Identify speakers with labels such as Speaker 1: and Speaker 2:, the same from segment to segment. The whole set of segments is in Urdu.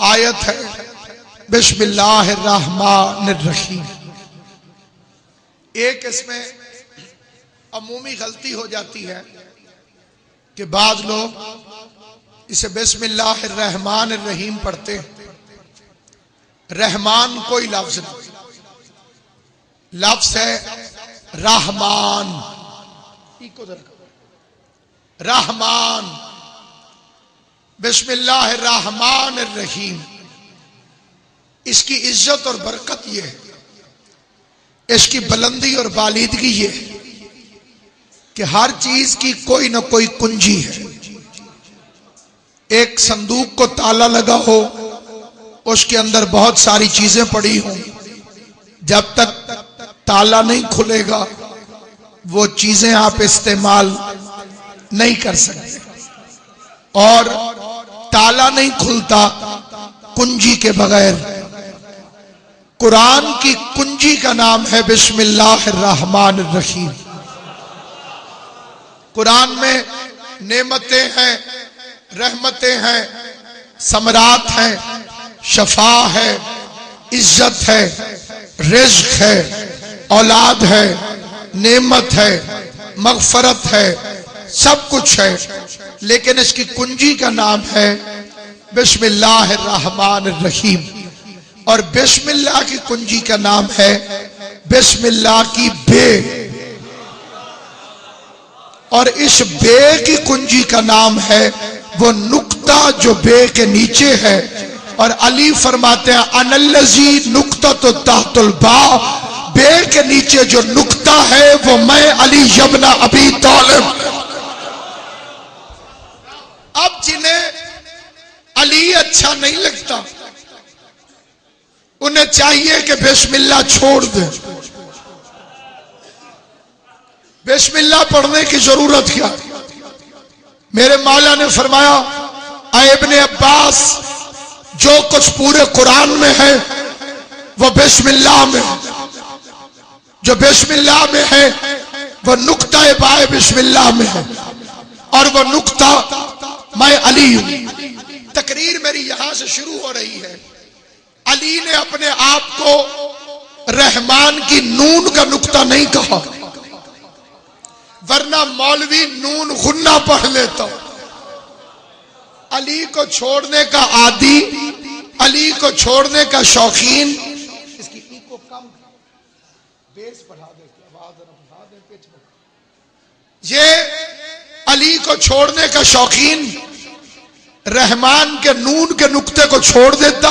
Speaker 1: آیت ہے بسم اللہ الرحمن الرحیم. ایک اس میں عمومی غلطی ہو جاتی ہے کہ بعض لوگ اسے بسم اللہ الرحمن الرحیم پڑھتے ہیں. رحمان کوئی لفظ نہیں، لفظ ہے رحمان. رحمان. بسم اللہ الرحمن الرحیم. اس کی عزت اور برکت یہ ہے، اس کی بلندی اور بالیدگی یہ ہے کہ ہر چیز کی کوئی نہ کوئی کنجی ہے. ایک صندوق کو تالا لگا ہو، اس کے اندر بہت ساری چیزیں پڑی ہوں، جب تک تالا نہیں کھلے گا وہ چیزیں آپ استعمال نہیں کر سکتے. اور تالا نہیں کھلتا کنجی کے بغیر. قرآن کی کنجی کا نام ہے بسم اللہ الرحمن الرحیم. قرآن میں نعمتیں ہیں، رحمتیں ہیں، ثمرات ہیں، شفا ہے، عزت ہے، رزق ہے، اولاد ہے، نعمت ہے، مغفرت ہے، سب کچھ ہے. لیکن اس کی کنجی کا نام ہے بسم اللہ الرحمن الرحیم. اور بسم اللہ کی کنجی کا نام ہے بسم اللہ کی بے. اور اس بے کی کنجی کا نام ہے وہ نقطہ جو بے کے نیچے ہے. اور علی فرماتے ہیں ان الذی نقطۃ تحت الباء، بے کے نیچے جو نقطہ ہے وہ میں علی ابن ابی طالب. اب جنہیں علی اچھا نہیں لگتا انہیں چاہیے کہ بسم اللہ چھوڑ دیں. بسم اللہ پڑھنے کی ضرورت کیا؟ میرے مولا نے فرمایا اے ابن عباس، جو کچھ پورے قرآن میں ہے وہ بسم اللہ میں ہے. جو بسم اللہ میں ہے وہ نقطہ بائے بسم اللہ میں ہے، اور وہ نقطہ میں علی ہوں. تقریر میری یہاں سے شروع ہو رہی ہے. علی نے اپنے آپ کو رحمان کی نون کا نقطہ نہیں کہا، ورنہ مولوی نون غنہ پڑھ لیتا. علی کو چھوڑنے کا عادی، علی کو چھوڑنے کا شوقین. اس کی ایکو کم بیس بڑھا دے، آواز بڑھا دے، پچ بڑھا. یہ علی کو چھوڑنے کا شوقین رحمان کے نون کے نقطے کو چھوڑ دیتا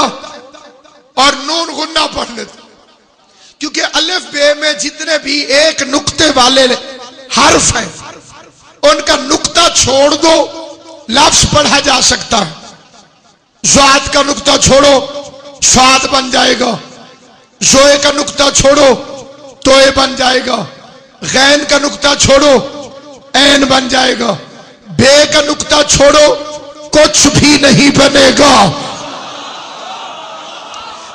Speaker 1: اور نون غنہ پڑھ لیتا. کیونکہ الف بے میں جتنے بھی ایک نقطے والے حرف ہیں ان کا نقطہ چھوڑ دو، لفظ پڑھا جا سکتا ہے. ذات کا نقطہ چھوڑو سعاد بن جائے گا، زوئے کا نقطہ چھوڑو توئے بن جائے گا، غین کا نقطہ چھوڑو عین بن جائے گا، بے کا نقطہ چھوڑو کچھ بھی نہیں بنے گا.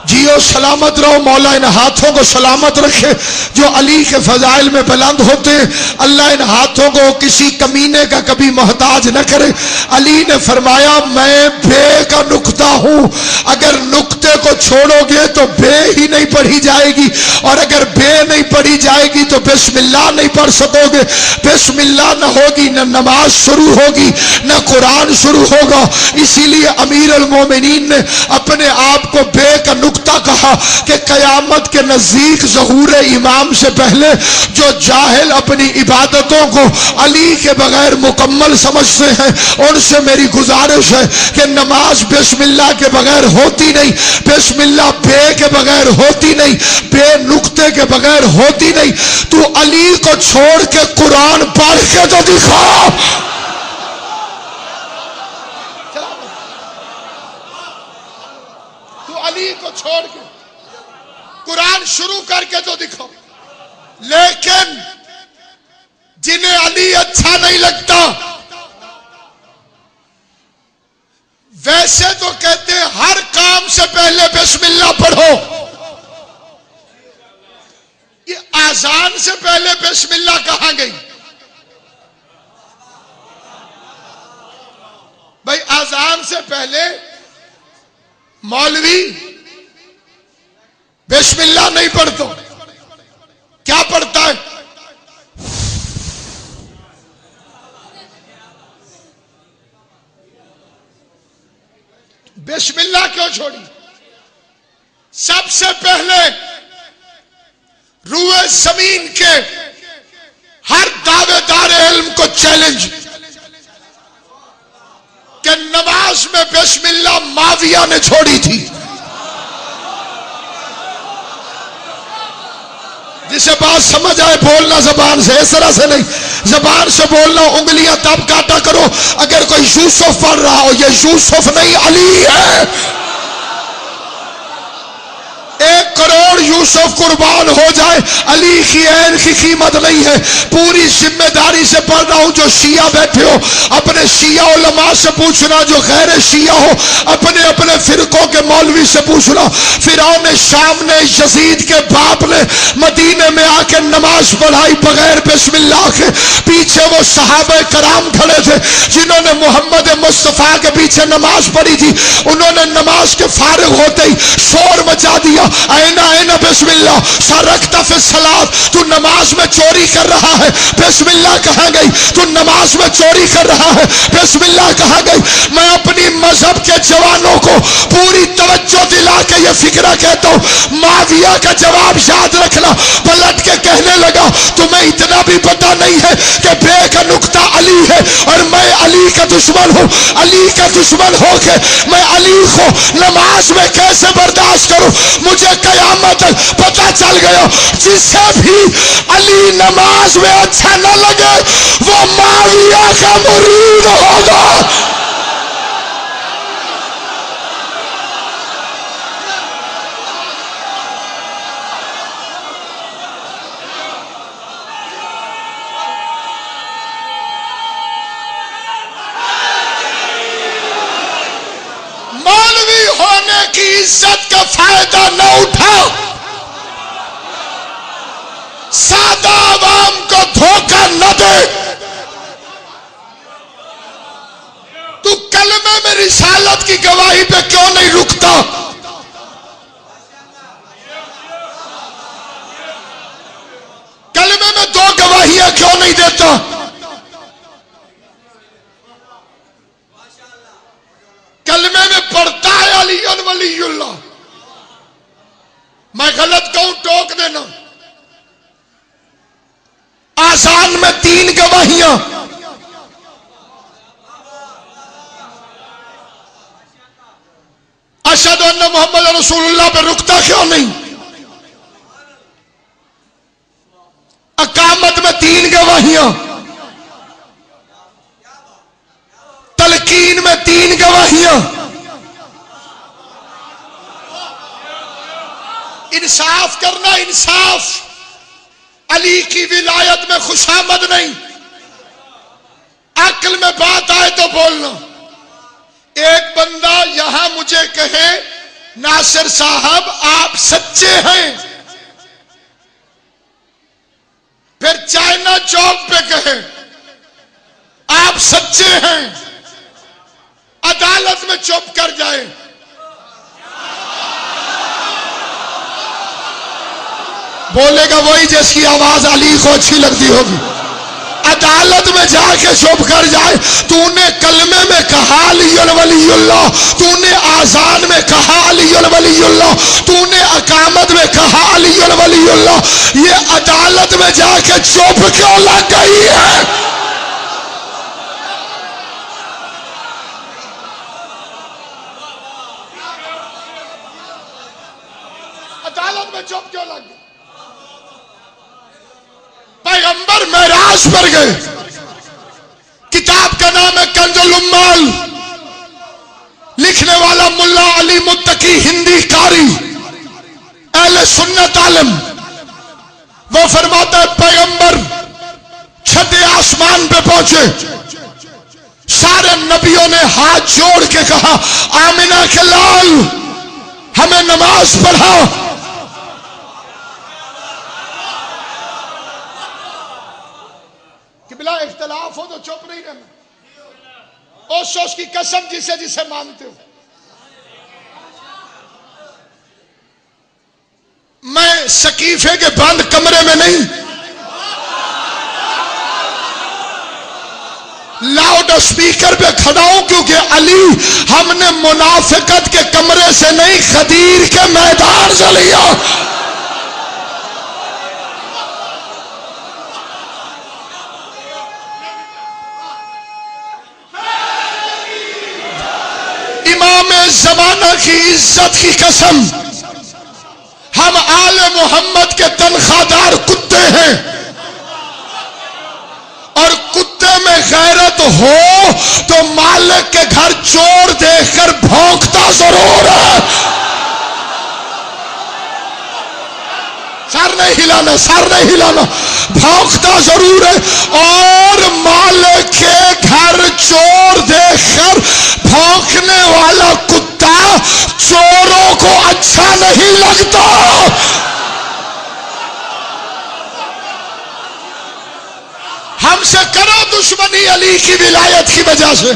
Speaker 1: جیو سلامت رہو. مولا ان ہاتھوں کو سلامت رکھے جو علی کے فضائل میں بلند ہوتے ہیں. اللہ ان ہاتھوں کو کسی کمینے کا کبھی محتاج نہ کرے. علی نے فرمایا میں بے کا نقطہ ہوں، اگر نقطے کو چھوڑو گے تو بے ہی نہیں پڑھی جائے گی، اور اگر بے نہیں پڑھی جائے گی تو بسم اللہ نہیں پڑھ سکو گے. بسم اللہ نہ ہوگی نہ نماز شروع ہوگی نہ قرآن شروع ہوگا. اسی لیے امیر المومنین نے اپنے آپ کو بے کا نقطہ کہا کہ قیامت کے نزدیک ظہور امام سے پہلے جو جاہل اپنی عبادتوں کو علی کے بغیر مکمل سمجھتے ہیں ان سے میری گزارش ہے کہ نماز بسم اللہ کے بغیر ہوتی نہیں، بسم اللہ بے کے بغیر ہوتی نہیں، بے نقطے کے بغیر ہوتی نہیں. تو علی کو چھوڑ کے قرآن پڑھ کے تو دکھا. علی کو چھوڑ کے قرآن شروع کر کے تو دکھاؤ. لیکن جنہیں علی اچھا نہیں لگتا ویسے تو کہتے ہیں ہر کام سے پہلے بسم اللہ پڑھو. یہ آذان سے پہلے بسم اللہ کہاں گئی؟ بھائی آذان سے پہلے مولوی بسم اللہ نہیں پڑھتا، کیا پڑھتا ہے؟ بسم اللہ کیوں چھوڑی؟ سب سے پہلے روئے زمین کے ہر دعوے دار علم کو چیلنج کہ نماز میں بسم اللہ معاویہ نے چھوڑی تھی. جسے بات سمجھ آئے بولنا زبان سے، اس طرح سے نہیں، زبان سے بولنا، انگلیاں تب کاٹا کرو اگر کوئی یوسف پڑھ رہا ہو. یہ یوسف نہیں، علی ہے. 1 کروڑ یوسف قربان ہو جائے، علی کی عین کی قیمت نہیں ہے. پوری ذمہ داری سے پڑھ رہا ہوں. جو شیعہ بیٹھے ہو اپنے شیعہ علماء سے پوچھنا، جو غیر شیعہ ہو اپنے اپنے فرقوں کے مولوی سے پوچھنا. فرعون شام نے، یزید کے باپ نے مدینے میں آ کے نماز پڑھائی بغیر بسم اللہ کے. پیچھے وہ صحابہ کرام کھڑے تھے جنہوں نے محمد مصطفیٰ کے پیچھے نماز پڑھی تھی. انہوں نے نماز کے فارغ ہوتے ہی شور مچا دیا، اینا اینا بسم اللہ شارکتا فی الصلاۃ. تو نماز میں چوری کر رہا ہے، بسم اللہ کہاں گئی؟ تو نماز میں چوری کر رہا ہے، بسم اللہ کہاں گئی؟ میں اپنی مذہب کے جوانوں کو پوری توجہ دلا کے یہ فکرہ کہتا ہوں، معاویہ کا جواب یاد رکھنا. پلٹ کے کہنے لگا تمہیں اتنا بھی پتہ نہیں ہے کہ بے کا نقطہ علی ہے اور میں علی کا دشمن ہوں. علی کا دشمن ہو کے میں علی کو نماز میں کیسے برداشت کروں؟ مجھے قیامت پتہ چل گیا جسے بھی علی نماز میں اچھا نہ لگے وہ معاویہ کا مرید ہوگا. مولوی ہونے کی عزت کا فائدہ نہ اٹھا، سادہ عوام کو دھوکہ نہ دے. تو کلمے میں رسالت کی گواہی پہ کیوں نہیں رکتا؟ کلمے میں 2 گواہیاں کیوں نہیں دیتا؟ کلمے میں پڑھتا ہے علی ولی اللہ. میں غلط کہوں ٹوک دینا. آذان میں 3 گواہیاں. اشہد ان محمد رسول اللہ پہ رکتا کیوں نہیں؟ اقامت میں 3 گواہیاں. تلقین میں 3 گواہیاں. انصاف کرنا، انصاف. علی کی ولایت میں خوشامد نہیں، عقل میں بات آئے تو بولنا. ایک بندہ یہاں مجھے کہے ناصر صاحب آپ سچے ہیں، پھر چائنا چوک پہ کہے آپ سچے ہیں، عدالت میں چپ کر جائے. بولے گا وہی جس کی آواز علی کو اچھی لگتی ہوگی. عدالت میں جا کے چپ کر جائے. تو نے کلمے میں کہا علی ولی اللہ، تو نے آذان میں کہا علی ولی اللہ، تو نے اقامت میں کہا علی ولی اللہ، یہ عدالت میں جا کے چپ کیوں لگ گئی ہے؟ عدالت میں چپ کیوں لگ گئی؟ پیغمبر معراج پر گئے. کتاب کا نام ہے کنز الامال، لکھنے والا ملا علی متقی، ہندی قاری، اہل سنت عالم. وہ فرماتا ہے پیغمبر چھٹے آسمان پہ پہنچے، سارے نبیوں نے ہاتھ جوڑ کے کہا آمنہ کے لال ہمیں نماز پڑھا. بلا اختلاف ہو تو چپ نہیں رہنا. اس کی قسم جسے جسے مانتے ہو. سقیفے کے بند کمرے میں نہیں، لاؤڈ اسپیکر پہ کھڑا ہوں، کیونکہ علی ہم نے منافقت کے کمرے سے نہیں، غدیر کے میدان سے لیا۔ امام زمانہ کی عزت کی قسم، ہم آل محمد کے تنخواہ دار کتے ہیں، اور کتے میں غیرت ہو تو مالک کے گھر چور دیکھ کر بھونکتا ضرور ہے۔ سر نہیں ہلانا، سر نہیں ہلانا، بھونکتا ضرور ہے۔ اور مالک کے گھر چور دیکھ کر بھونکنے والا کتا چوروں کو اچھا نہیں لگتا۔ ہم سے کرو دشمنی علی کی ولایت کی وجہ سے۔